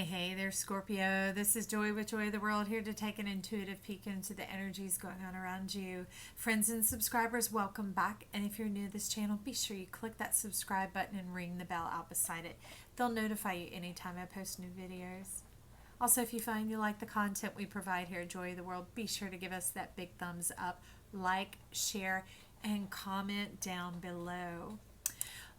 Hey there, Scorpio. This is Joy with Joy of the World, here to take an intuitive peek into the energies going on around you. Friends and subscribers, welcome back. And if you're new to this channel, be sure you click that subscribe button and ring the bell out beside it. They'll notify you anytime I post new videos. Also, if you find you like the content we provide here at Joy of the World, be sure to give us that big thumbs up, like, share, and comment down below.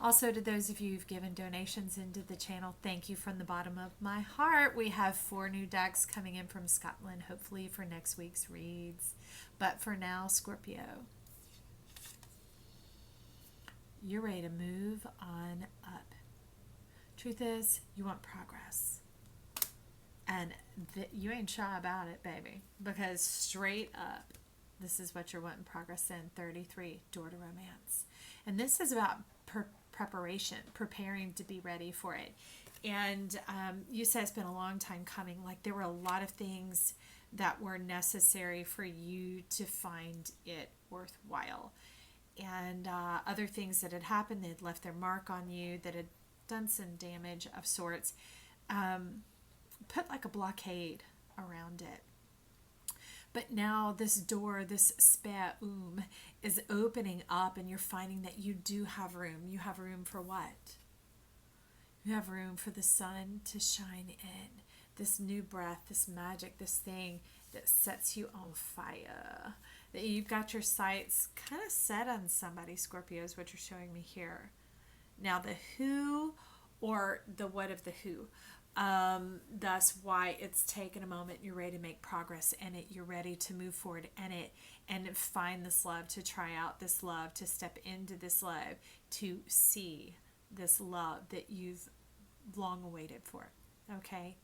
Also, to those of you who've given donations into the channel, thank you from the bottom of my heart. We have 4 new decks coming in from Scotland, hopefully for next week's reads. But for now, Scorpio, you're ready to move on up. Truth is, you want progress. And you ain't shy about it, baby. Because straight up, this is what you're wanting progress in. 33, door to romance. And this is about preparation, preparing to be ready for it. And you said it's been a long time coming. Like, there were a lot of things that were necessary for you to find it worthwhile. And other things that had happened that had left their mark on you, that had done some damage of sorts, put like a blockade around it. But now this door, this spaum, is opening up, and you're finding that you do have room. You have room for what? You have room for the sun to shine in. This new breath, this magic, this thing that sets you on fire. That you've got your sights kind of set on somebody, Scorpio, is what you're showing me here. Now the who or the what of the who. That's why it's taken a moment. You're ready to make progress in it. You're ready to move forward in it and find this love, to try out this love, to step into this love, to see this love that you've long awaited for. Okay.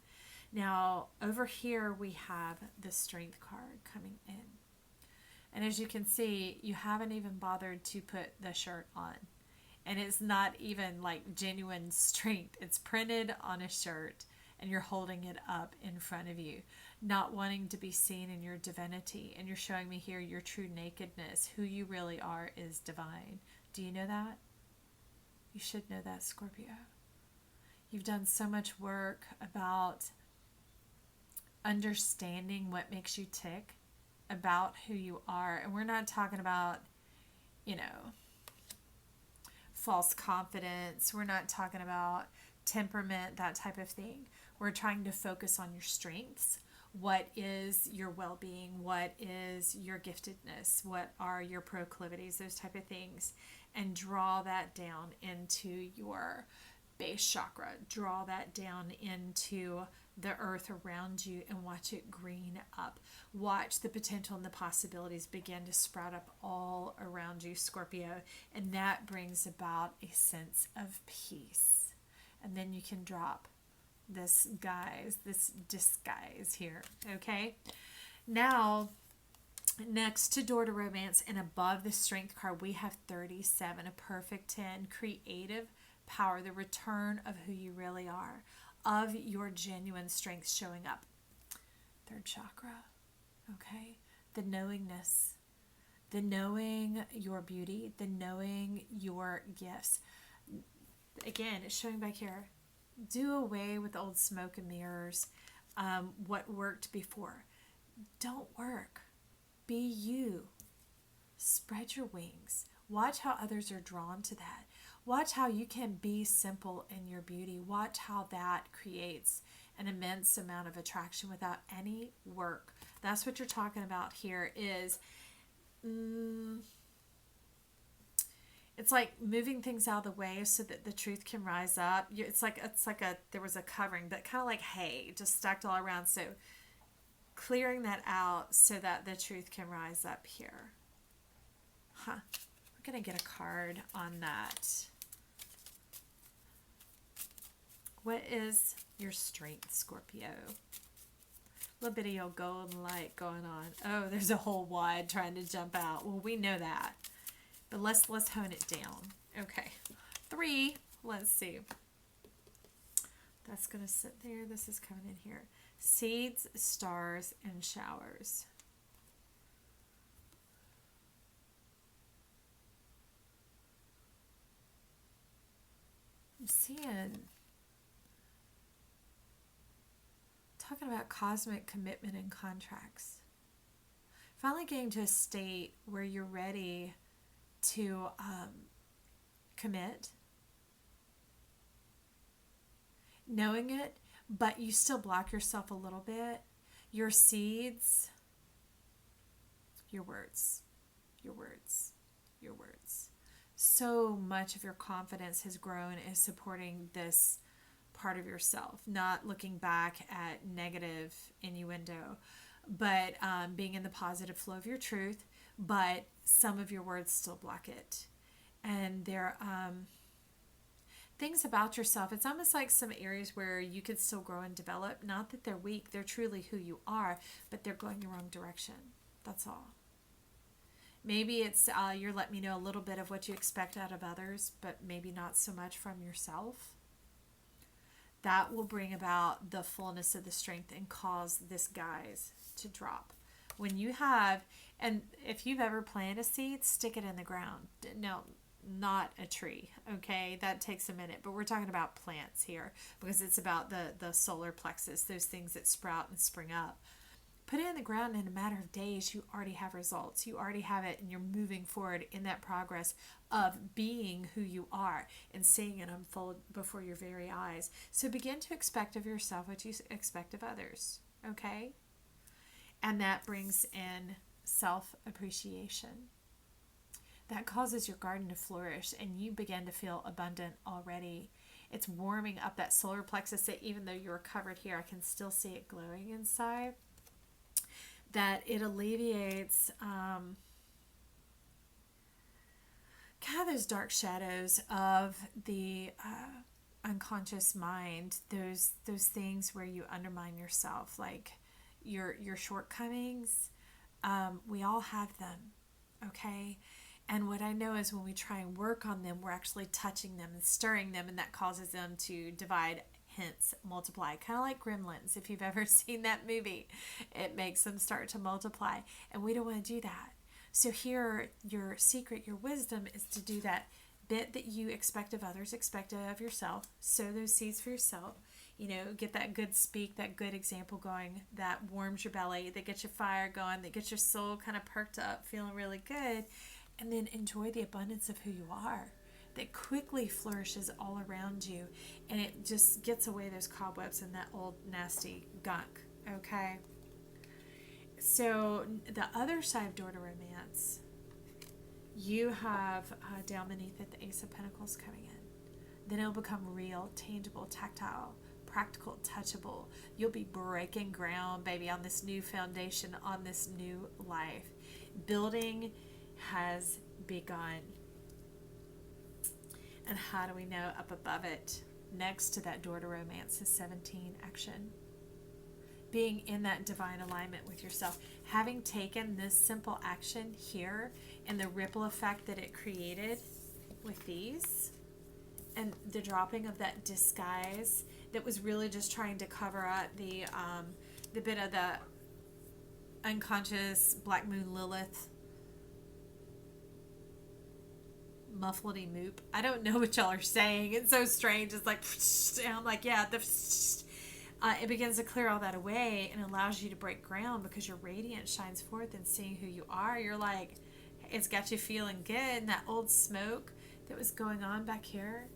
Now over here we have the Strength card coming in. And as you can see, you haven't even bothered to put the shirt on. And it's not even like genuine strength. It's printed on a shirt and you're holding it up in front of you, not wanting to be seen in your divinity. And you're showing me here your true nakedness. Who you really are is divine. Do you know that? You should know that, Scorpio. You've done so much work about understanding what makes you tick, about who you are. And we're not talking about, false confidence. We're not talking about temperament, that type of thing. We're trying to focus on your strengths. What is your well-being? What is your giftedness? What are your proclivities? Those type of things. And draw that down into your base chakra. Draw that down into the earth around you and watch it green up. Watch the potential and the possibilities begin to sprout up all around you, Scorpio. And that brings about a sense of peace. And then you can drop this disguise here. Okay. Now, next to door to romance and above the Strength card, we have 37, a perfect 10, creative power, the return of who you really are, of your genuine strength showing up. Third chakra, okay? The knowingness, the knowing your beauty, the knowing your gifts. Again, it's showing back here. Do away with old smoke and mirrors. What worked before. Don't work. Be you. Spread your wings. Watch how others are drawn to that. Watch how you can be simple in your beauty. Watch how that creates an immense amount of attraction without any work. That's what you're talking about here is, it's like moving things out of the way so that the truth can rise up. It's like there was a covering, but kind of like hay, just stacked all around. So clearing that out so that the truth can rise up here. We're going to get a card on that. What is your strength, Scorpio? A little bit of your golden light going on. Oh, there's a whole wide trying to jump out. Well, we know that. But let's hone it down. Okay. 3. Let's see. That's going to sit there. This is coming in here. Seeds, stars, and showers. I'm seeing talking about cosmic commitment and contracts. Finally getting to a state where you're ready to commit, knowing it, but you still block yourself a little bit. Your seeds, your words, your words, your words. So much of your confidence has grown is supporting this part of yourself, not looking back at negative innuendo, but being in the positive flow of your truth, but some of your words still block it. And there are things about yourself. It's almost like some areas where you could still grow and develop. Not that they're weak, they're truly who you are, but they're going the wrong direction. That's all. Maybe it's you're letting me know a little bit of what you expect out of others, but maybe not so much from yourself. That will bring about the fullness of the strength and cause this guys to drop. When you have, and if you've ever planted a seed, stick it in the ground. No, not a tree, okay? That takes a minute, but we're talking about plants here because it's about the solar plexus, those things that sprout and spring up. Put it in the ground in a matter of days, you already have results. You already have it, and you're moving forward in that progress of being who you are and seeing it unfold before your very eyes. So begin to expect of yourself what you expect of others, okay? And that brings in self-appreciation. That causes your garden to flourish, and you begin to feel abundant already. It's warming up that solar plexus that even though you're covered here, I can still see it glowing inside. That it alleviates kind of those dark shadows of the unconscious mind, those things where you undermine yourself, like your shortcomings. We all have them, okay? And what I know is when we try and work on them, we're actually touching them and stirring them, and that causes them to divide, hence multiply. Kind of like Gremlins, if you've ever seen that movie. It makes them start to multiply, and we don't want to do that. So here, your secret, your wisdom is to do that bit that you expect of others, expect of yourself. Sow those seeds for yourself. You know, get that good speak, that good example going, that warms your belly, that gets your fire going, that gets your soul kind of perked up, feeling really good. And then enjoy the abundance of who you are that quickly flourishes all around you, and it just gets away those cobwebs and that old nasty gunk, okay? So the other side of door to romance, you have down beneath it the Ace of Pentacles coming in. Then it'll become real, tangible, tactile, practical, touchable. You'll be breaking ground, baby, on this new foundation, on this new life. Building has begun. And how do we know? Up above it, next to that door to romance, is 17, action. Being in that divine alignment with yourself. Having taken this simple action here and the ripple effect that it created with these, and the dropping of that disguise that was really just trying to cover up the bit of the unconscious Black Moon Lilith muffledy moop. I don't know what y'all are saying. It's so strange. It's like, and I'm like, yeah, it begins to clear all that away and allows you to break ground because your radiance shines forth, and seeing who you are, you're like, it's got you feeling good. And that old smoke that was going on back here,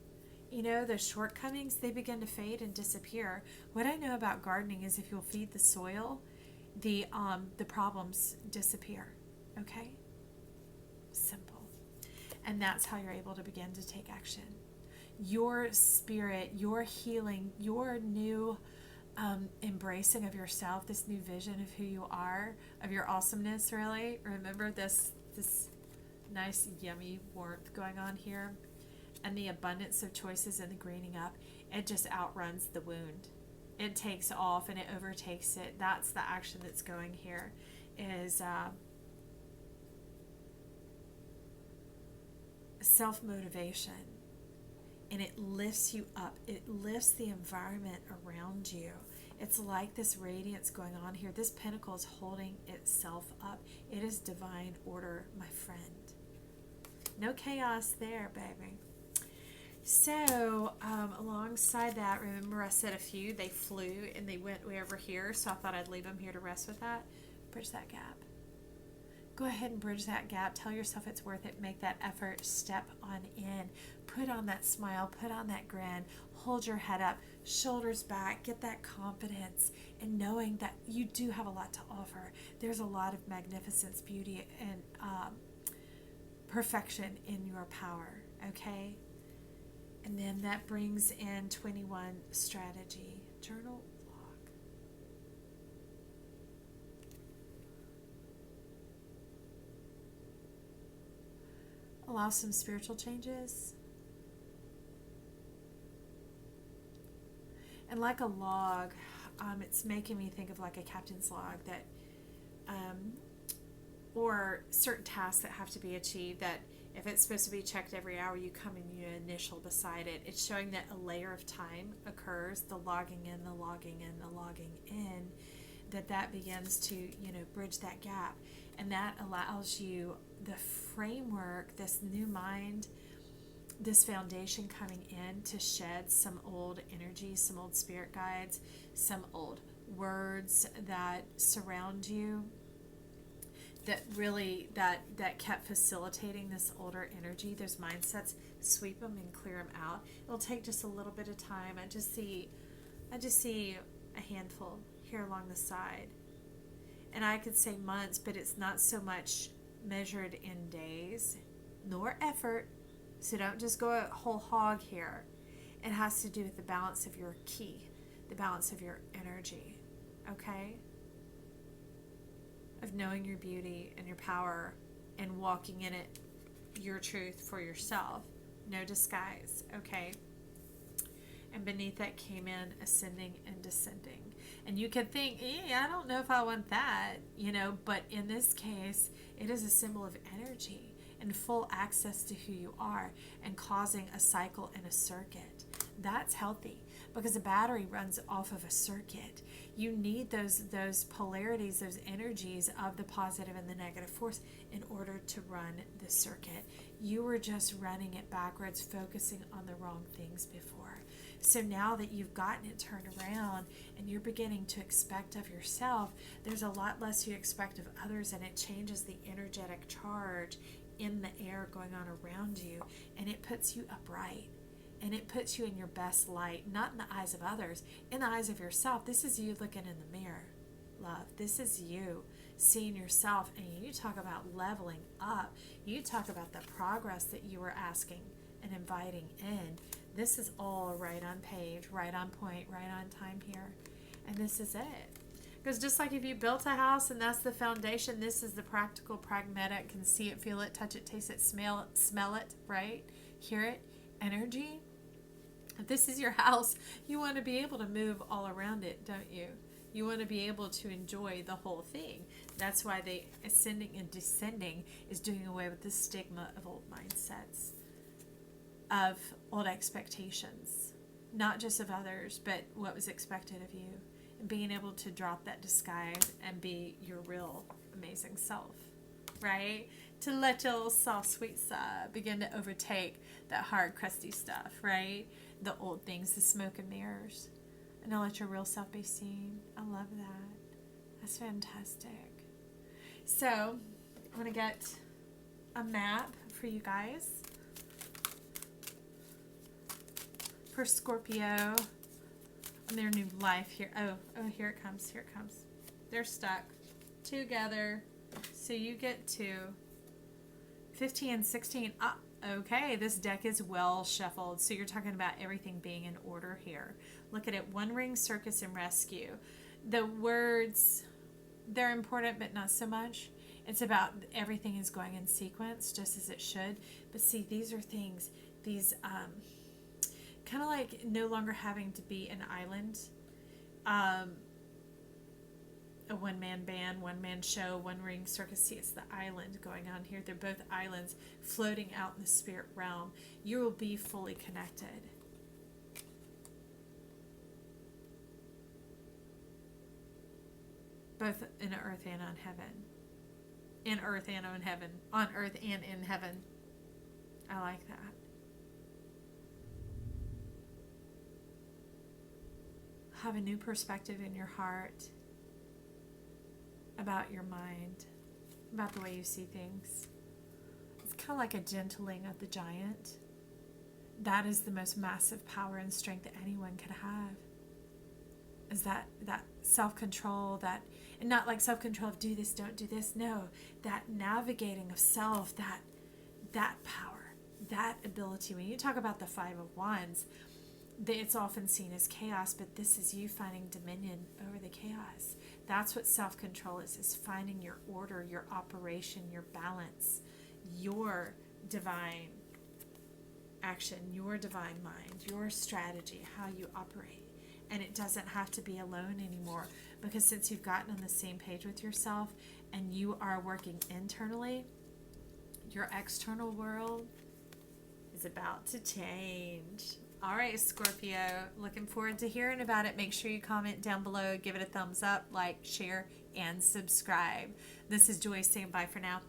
you know, those shortcomings, they begin to fade and disappear. What I know about gardening is if you'll feed the soil, the problems disappear. Okay? Simple. And that's how you're able to begin to take action. Your spirit, your healing, your new embracing of yourself, this new vision of who you are, of your awesomeness, really. Remember this nice, yummy warmth going on here, and the abundance of choices and the greening up. It just outruns the wound. It takes off and it overtakes it. That's the action that's going here, is self-motivation, and it lifts you up. It lifts the environment around you. It's like this radiance going on here. This pentacle is holding itself up. It is divine order, my friend. No chaos there, baby. So, alongside that, remember I said a few, they flew and they went way over here, so I thought I'd leave them here to rest with that. Bridge that gap. Go ahead and bridge that gap. Tell yourself it's worth it. Make that effort. Step on in. Put on that smile. Put on that grin. Hold your head up. Shoulders back. Get that confidence and knowing that you do have a lot to offer. There's a lot of magnificence, beauty, and perfection in your power. Okay? And then that brings in 21 strategy. Journal log. Allow some spiritual changes. And like a log, it's making me think of like a captain's log that, or certain tasks that have to be achieved that if it's supposed to be checked every hour, you come and you initial beside it. It's showing that a layer of time occurs, the logging in, the logging in, the logging in, that begins to, bridge that gap. And that allows you the framework, this new mind, this foundation coming in to shed some old energy, some old spirit guides, some old words that surround you that really that kept facilitating this older energy, those mindsets. Sweep them and clear them out. It'll take just a little bit of time. I just see a handful here along the side, and I could say months, but it's not so much measured in days nor effort, so don't just go a whole hog here. It has to do with the balance of your ki, the balance of your energy, okay? Of knowing your beauty and your power and walking in it, your truth for yourself. No disguise, okay? And beneath that came in ascending and descending. And you could think, I don't know if I want that, but in this case, it is a symbol of energy and full access to who you are and causing a cycle and a circuit. That's healthy because a battery runs off of a circuit. You need those polarities, those energies of the positive and the negative force in order to run the circuit. You were just running it backwards, focusing on the wrong things before. So now that you've gotten it turned around and you're beginning to expect of yourself, there's a lot less you expect of others, and it changes the energetic charge in the air going on around you, and it puts you upright. And it puts you in your best light, not in the eyes of others, in the eyes of yourself. This is you looking in the mirror, love. This is you seeing yourself. And you talk about leveling up. You talk about the progress that you were asking and inviting in. This is all right on page, right on point, right on time here. And this is it. Because just like if you built a house and that's the foundation, this is the practical, pragmatic, can see it, feel it, touch it, taste it, smell it, right? Hear it, energy. If this is your house, you want to be able to move all around it, don't you? You want to be able to enjoy the whole thing. That's why the ascending and descending is doing away with the stigma of old mindsets, of old expectations, not just of others, but what was expected of you. And being able to drop that disguise and be your real amazing self, right? To let your little soft, sweet side begin to overtake that hard, crusty stuff, right? The old things, the smoke and mirrors. And I'll let your real self be seen. I love that. That's fantastic. So, I'm going to get a map for you guys. For Scorpio and their new life here. Oh, here it comes. Here it comes. They're stuck together. So you get to 15 and 16. Okay, this deck is well shuffled. So you're talking about everything being in order here. Look at it. One ring, circus, and rescue. The words, they're important, but not so much. It's about everything is going in sequence, just as it should. But see, these are things, these kind of like no longer having to be an island. A one-man band, one-man show, one-ring circus. See, it's the island going on here. They're both islands floating out in the spirit realm. You will be fully connected. Both in earth and on heaven. In earth and on heaven. On earth and in heaven. I like that. have a new perspective in your heart about your mind, about the way you see things. It's kind of like a gentling of the giant. That is the most massive power and strength that anyone could have. Is that self-control, that, and not like self-control of do this, don't do this. No, that navigating of self, that power, that ability. When you talk about the Five of Wands, it's often seen as chaos, but this is you finding dominion over the chaos. That's what self-control is finding your order, your operation, your balance, your divine action, your divine mind, your strategy, how you operate. And it doesn't have to be alone anymore, because since you've gotten on the same page with yourself and you are working internally, your external world is about to change. All right, Scorpio, looking forward to hearing about it. Make sure you comment down below, give it a thumbs up, like, share, and subscribe. This is Joy saying bye for now.